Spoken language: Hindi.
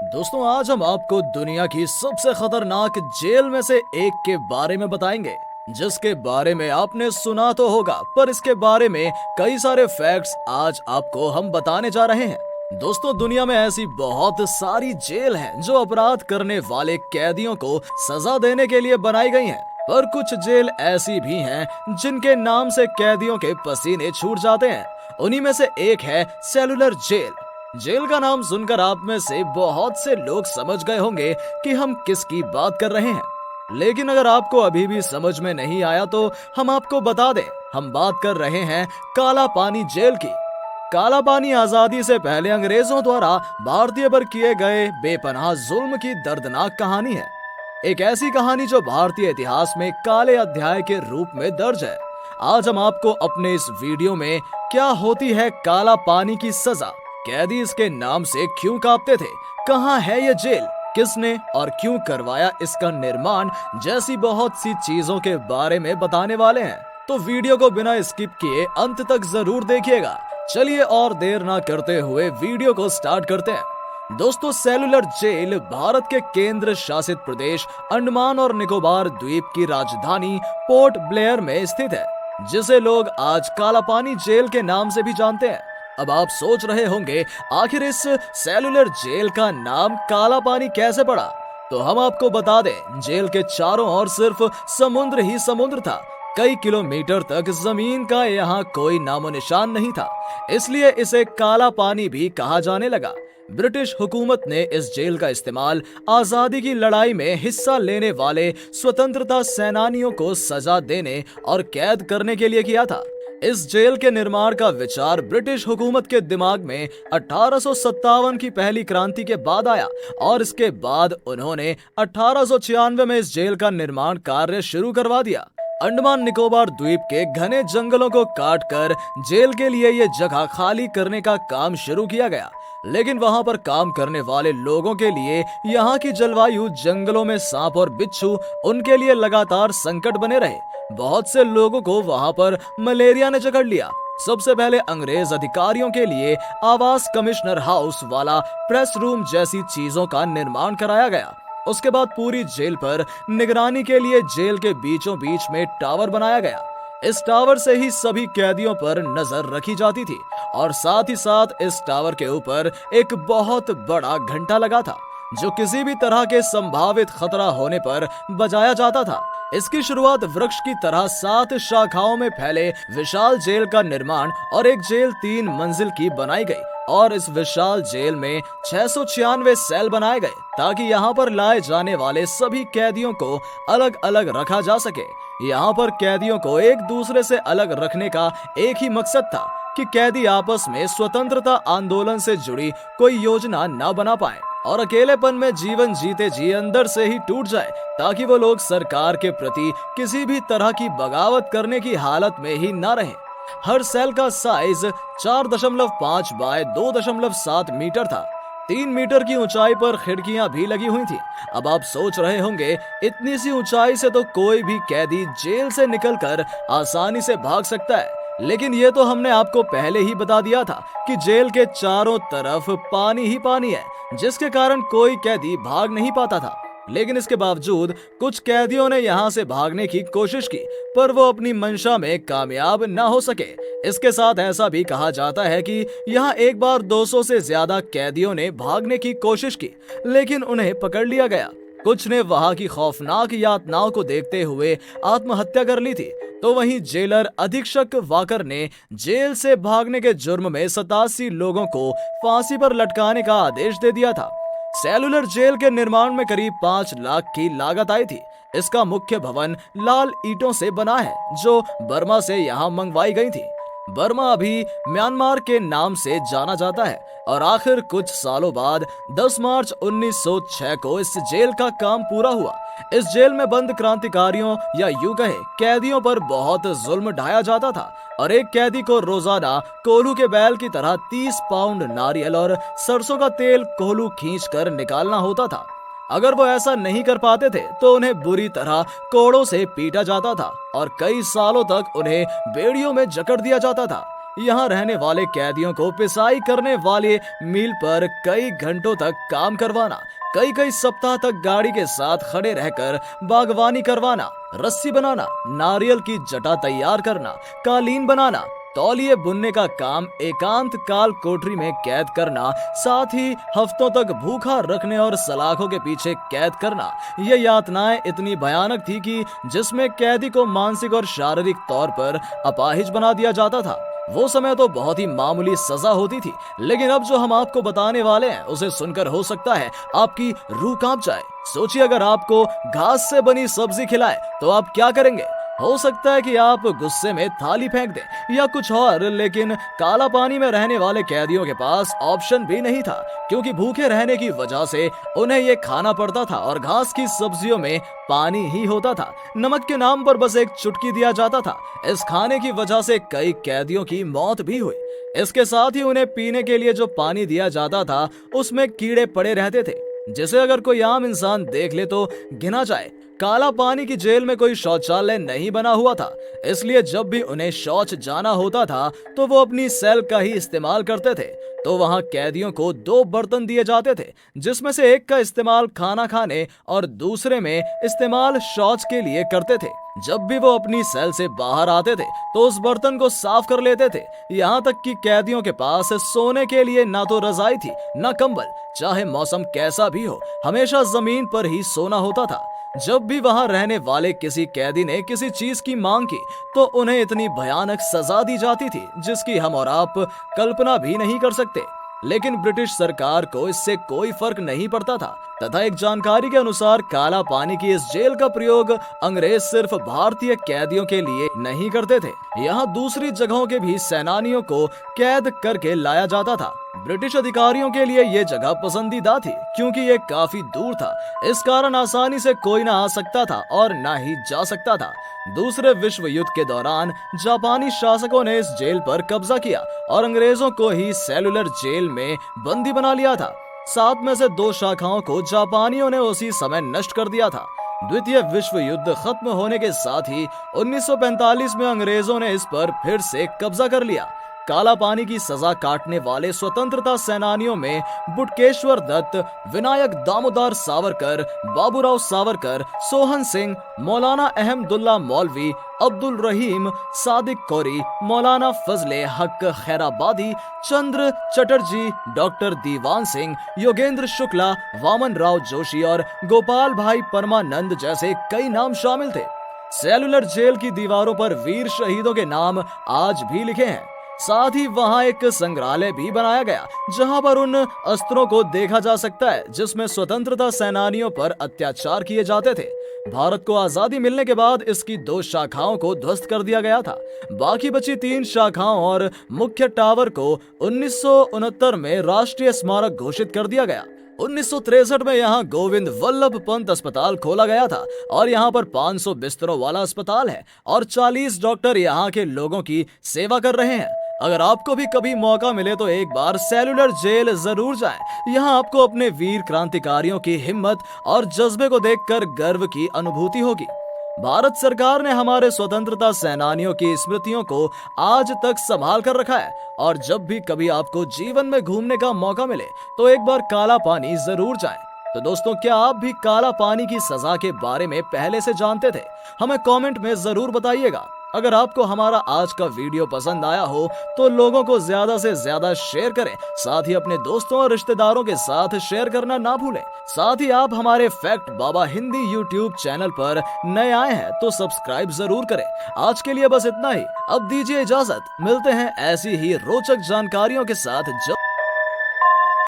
दोस्तों आज हम आपको दुनिया की सबसे खतरनाक जेल में से एक के बारे में बताएंगे, जिसके बारे में आपने सुना तो होगा, पर इसके बारे में कई सारे फैक्ट्स आज आपको हम बताने जा रहे हैं। दोस्तों दुनिया में ऐसी बहुत सारी जेल हैं जो अपराध करने वाले कैदियों को सजा देने के लिए बनाई गई हैं, पर कुछ जेल ऐसी भी हैं जिनके नाम से कैदियों के पसीने छूट जाते हैं। उन्हीं में से एक है सेलुलर जेल। जेल का नाम सुनकर आप में से बहुत से लोग समझ गए होंगे कि हम किसकी बात कर रहे हैं, लेकिन अगर आपको अभी भी समझ में नहीं आया तो हम आपको बता दें, हम बात कर रहे हैं काला पानी जेल की। काला पानी आजादी से पहले अंग्रेजों द्वारा भारतीय पर किए गए बेपनाह जुल्म की दर्दनाक कहानी है। एक ऐसी कहानी जो भारतीय इतिहास में काले अध्याय के रूप में दर्ज है। आज हम आपको अपने इस वीडियो में क्या होती है काला पानी की सजा, कैदी इसके नाम से क्यों कांपते थे, कहां है ये जेल, किसने और क्यों करवाया इसका निर्माण, जैसी बहुत सी चीजों के बारे में बताने वाले हैं। तो वीडियो को बिना स्किप किए अंत तक जरूर देखिएगा। चलिए और देर ना करते हुए वीडियो को स्टार्ट करते हैं। दोस्तों सेलुलर जेल भारत के केंद्र शासित प्रदेश अंडमान और निकोबार द्वीप की राजधानी पोर्ट ब्लेयर में स्थित है, जिसे लोग आज काला पानी जेल के नाम से भी जानते हैं। अब आप सोच रहे होंगे आखिर इस सेलुलर जेल का नाम काला पानी कैसे पड़ा, तो हम आपको बता दें, जेल के चारों ओर सिर्फ समुद्र ही समुद्र था। कई किलोमीटर तक जमीन का यहाँ कोई नामो निशान नहीं था, इसलिए इसे काला पानी भी कहा जाने लगा। ब्रिटिश हुकूमत ने इस जेल का इस्तेमाल आजादी की लड़ाई में हिस्सा लेने वाले स्वतंत्रता सेनानियों को सजा देने और कैद करने के लिए किया था। इस जेल के निर्माण का विचार ब्रिटिश हुकूमत के दिमाग में 1857 की पहली क्रांति के बाद आया और इसके बाद उन्होंने 1896 में इस जेल का निर्माण कार्य शुरू करवा दिया। अंडमान निकोबार द्वीप के घने जंगलों को काटकर जेल के लिए ये जगह खाली करने का काम शुरू किया गया, लेकिन वहां पर काम करने वाले लोगों के लिए यहाँ की जलवायु, जंगलों में सांप और बिच्छू उनके लिए लगातार संकट बने रहे। बहुत से लोगों को वहां पर मलेरिया ने जकड़ लिया। सबसे पहले अंग्रेज अधिकारियों के लिए आवास, कमिश्नर हाउस वाला प्रेस रूम जैसी चीजों का निर्माण कराया गया। उसके बाद पूरी जेल पर निगरानी के लिए जेल के बीचों बीच में टावर बनाया गया। इस टावर से ही सभी कैदियों पर नजर रखी जाती थी और साथ ही साथ इस टावर के ऊपर एक बहुत बड़ा घंटा लगा था, जो किसी भी तरह के संभावित खतरा होने पर बजाया जाता था। इसकी शुरुआत वृक्ष की तरह 7 शाखाओं में फैले विशाल जेल का निर्माण और एक जेल 3 मंजिल की बनाई गई और इस विशाल जेल में 696 सेल बनाए गए, ताकि यहाँ पर लाए जाने वाले सभी कैदियों को अलग अलग रखा जा सके। यहाँ पर कैदियों को एक दूसरे से अलग रखने का एक ही मकसद था कि कैदी आपस में स्वतंत्रता आंदोलन से जुड़ी कोई योजना न बना पाए और अकेलेपन में जीवन जीते जी अंदर से ही टूट जाए, ताकि वो लोग सरकार के प्रति किसी भी तरह की बगावत करने की हालत में ही न रहे। हर सेल का साइज 4.5 बाय 2.7 मीटर था। 3 मीटर की ऊंचाई पर खिड़कियां भी लगी हुई थी। अब आप सोच रहे होंगे, इतनी सी ऊंचाई से तो कोई भी कैदी जेल से निकलकर आसानी से भाग सकता है, लेकिन ये तो हमने आपको पहले ही बता दिया था कि जेल के चारों तरफ पानी ही पानी है, जिसके कारण कोई कैदी भाग नहीं पाता था। लेकिन इसके बावजूद कुछ कैदियों ने यहाँ से भागने की कोशिश की, पर वो अपनी मंशा में कामयाब न हो सके। इसके साथ ऐसा भी कहा जाता है कि यहाँ एक बार 200 से ज्यादा कैदियों ने भागने की कोशिश की, लेकिन उन्हें पकड़ लिया गया। कुछ ने वहाँ की खौफनाक यातनाओं को देखते हुए आत्महत्या कर ली थी, तो वहीं जेलर अधीक्षक वाकर ने जेल से भागने के जुर्म में 87 लोगों को फांसी पर लटकाने का आदेश दे दिया था। सेलुलर जेल के निर्माण में करीब 5 लाख की लागत आई थी। इसका मुख्य भवन लाल ईंटों से बना है, जो बर्मा से यहाँ मंगवाई गई थी। बर्मा अभी म्यांमार के नाम से जाना जाता है और आखिर कुछ सालों बाद 10 मार्च 1906 को इस जेल का काम पूरा हुआ। इस जेल में बंद क्रांतिकारियों या यूं कहे कैदियों पर बहुत जुल्म ढाया जाता था और एक कैदी को रोजाना कोल्हू के बैल की तरह 30 पाउंड नारियल और सरसों का तेल कोल्हू खींचकर निकालना होता था। अगर वो ऐसा नहीं कर पाते थे तो उन्हें बुरी तरह कोड़ों से पीटा जाता था और कई सालों तक उन्हें बेड़ियों में जकड़ दिया जाता था। यहाँ रहने वाले कैदियों को पिसाई करने वाले मिल पर कई घंटों तक काम करवाना, कई कई सप्ताह तक गाड़ी के साथ खड़े रहकर बागवानी करवाना, रस्सी बनाना, नारियल की जटा तैयार करना, कालीन बनाना, तौलिए बुनने का काम एकांत काल कोठरी में कैद करना, साथ ही हफ्तों तक भूखा रखने और सलाखों के पीछे कैद करना। ये यातनाएं इतनी भयानक थी कि जिसमें कैदी को मानसिक और शारीरिक तौर पर अपाहिज बना दिया जाता था। वो समय तो बहुत ही मामूली सजा होती थी, लेकिन अब जो हम आपको बताने वाले हैं उसे सुनकर हो सकता है आपकी रूह कांप जाए। सोचिए, अगर आपको घास से बनी सब्जी खिलाए तो आप क्या करेंगे? हो सकता है कि आप गुस्से में थाली फेंक दें या कुछ और, लेकिन काला पानी में रहने वाले कैदियों के पास ऑप्शन भी नहीं था, क्योंकि भूखे रहने की वजह से उन्हें ये खाना पड़ता था और घास की सब्जियों में पानी ही होता था। नमक के नाम पर बस एक चुटकी दिया जाता था। इस खाने की वजह से कई कैदियों की मौत भी हुई। इसके साथ ही उन्हें पीने के लिए जो पानी दिया जाता था उसमें कीड़े पड़े रहते थे, जिसे अगर कोई आम इंसान देख ले तो गिना जाए। काला पानी की जेल में कोई शौचालय नहीं बना हुआ था, इसलिए जब भी उन्हें शौच जाना होता था तो वो अपनी सेल का ही इस्तेमाल करते थे। तो वहां कैदियों को 2 बर्तन दिए जाते थे, जिसमें से एक का इस्तेमाल खाना खाने और दूसरे में इस्तेमाल शौच के लिए करते थे। जब भी वो अपनी सेल से बाहर आते थे तो उस बर्तन को साफ कर लेते थे। यहाँ तक कि कैदियों के पास सोने के लिए ना तो रजाई थी ना कंबल, चाहे मौसम कैसा भी हो, हमेशा जमीन पर ही सोना होता था। जब भी वहां रहने वाले किसी कैदी ने किसी चीज की मांग की तो उन्हें इतनी भयानक सजा दी जाती थी जिसकी हम और आप कल्पना भी नहीं कर सकते। लेकिन ब्रिटिश सरकार को इससे कोई फर्क नहीं पड़ता था, तथा एक जानकारी के अनुसार काला पानी की इस जेल का प्रयोग अंग्रेज सिर्फ भारतीय कैदियों के लिए नहीं करते थे। यहाँ दूसरी जगहों के भी सैनानियों को कैद करके लाया जाता था। ब्रिटिश अधिकारियों के लिए ये जगह पसंदीदा थी क्योंकि ये काफी दूर था, इस कारण आसानी से कोई ना आ सकता था और ना ही जा सकता था। दूसरे विश्व युद्ध के दौरान जापानी शासकों ने इस जेल पर कब्जा किया और अंग्रेजों को ही सेलुलर जेल में बंदी बना लिया था। 7 में से 2 शाखाओं को जापानियों ने उसी समय नष्ट कर दिया था। द्वितीय विश्व युद्ध खत्म होने के साथ ही 1945 में अंग्रेजों ने इस पर फिर से कब्जा कर लिया। काला पानी की सजा काटने वाले स्वतंत्रता सेनानियों में बुटकेश्वर दत्त, विनायक दामोदर सावरकर, बाबूराव सावरकर, सोहन सिंह, मौलाना अहमदुल्ला मौलवी, अब्दुल रहीम, सादिक कोरी, मौलाना फजले हक खैराबादी, चंद्र चटर्जी, डॉक्टर दीवान सिंह, योगेंद्र शुक्ला, वामन राव जोशी और गोपाल भाई परमानंद जैसे कई नाम शामिल थे। सेलुलर जेल की दीवारों पर वीर शहीदों के नाम आज भी लिखे हैं। साथ ही वहां एक संग्रहालय भी बनाया गया जहां पर उन अस्त्रों को देखा जा सकता है जिसमें स्वतंत्रता सेनानियों पर अत्याचार किए जाते थे। भारत को आजादी मिलने के बाद इसकी 2 शाखाओं को ध्वस्त कर दिया गया था। बाकी बची 3 शाखाओं और मुख्य टावर को 1969 में राष्ट्रीय स्मारक घोषित कर दिया गया। 1963 में यहाँ गोविंद वल्लभ पंत अस्पताल खोला गया था और यहाँ पर 500 बिस्तरों वाला अस्पताल है और 40 डॉक्टर यहाँ के लोगों की सेवा कर रहे हैं। अगर आपको भी कभी मौका मिले तो एक बार सेलुलर जेल जरूर जाएं। यहाँ आपको अपने वीर क्रांतिकारियों की हिम्मत और जज्बे को देखकर गर्व की अनुभूति होगी। भारत सरकार ने हमारे स्वतंत्रता सेनानियों की स्मृतियों को आज तक संभाल कर रखा है और जब भी कभी आपको जीवन में घूमने का मौका मिले तो एक बार काला पानी जरूर जाएं। तो दोस्तों, क्या आप भी काला पानी की सजा के बारे में पहले से जानते थे? हमें कमेंट में जरूर बताइएगा। अगर आपको हमारा आज का वीडियो पसंद आया हो तो लोगों को ज्यादा से ज्यादा शेयर करें, साथ ही अपने दोस्तों और रिश्तेदारों के साथ शेयर करना ना भूलें। साथ ही आप हमारे फैक्ट बाबा हिंदी यूट्यूब चैनल पर नए आए हैं तो सब्सक्राइब जरूर करें। आज के लिए बस इतना ही, अब दीजिए इजाजत, मिलते हैं ऐसी ही रोचक जानकारियों के साथ।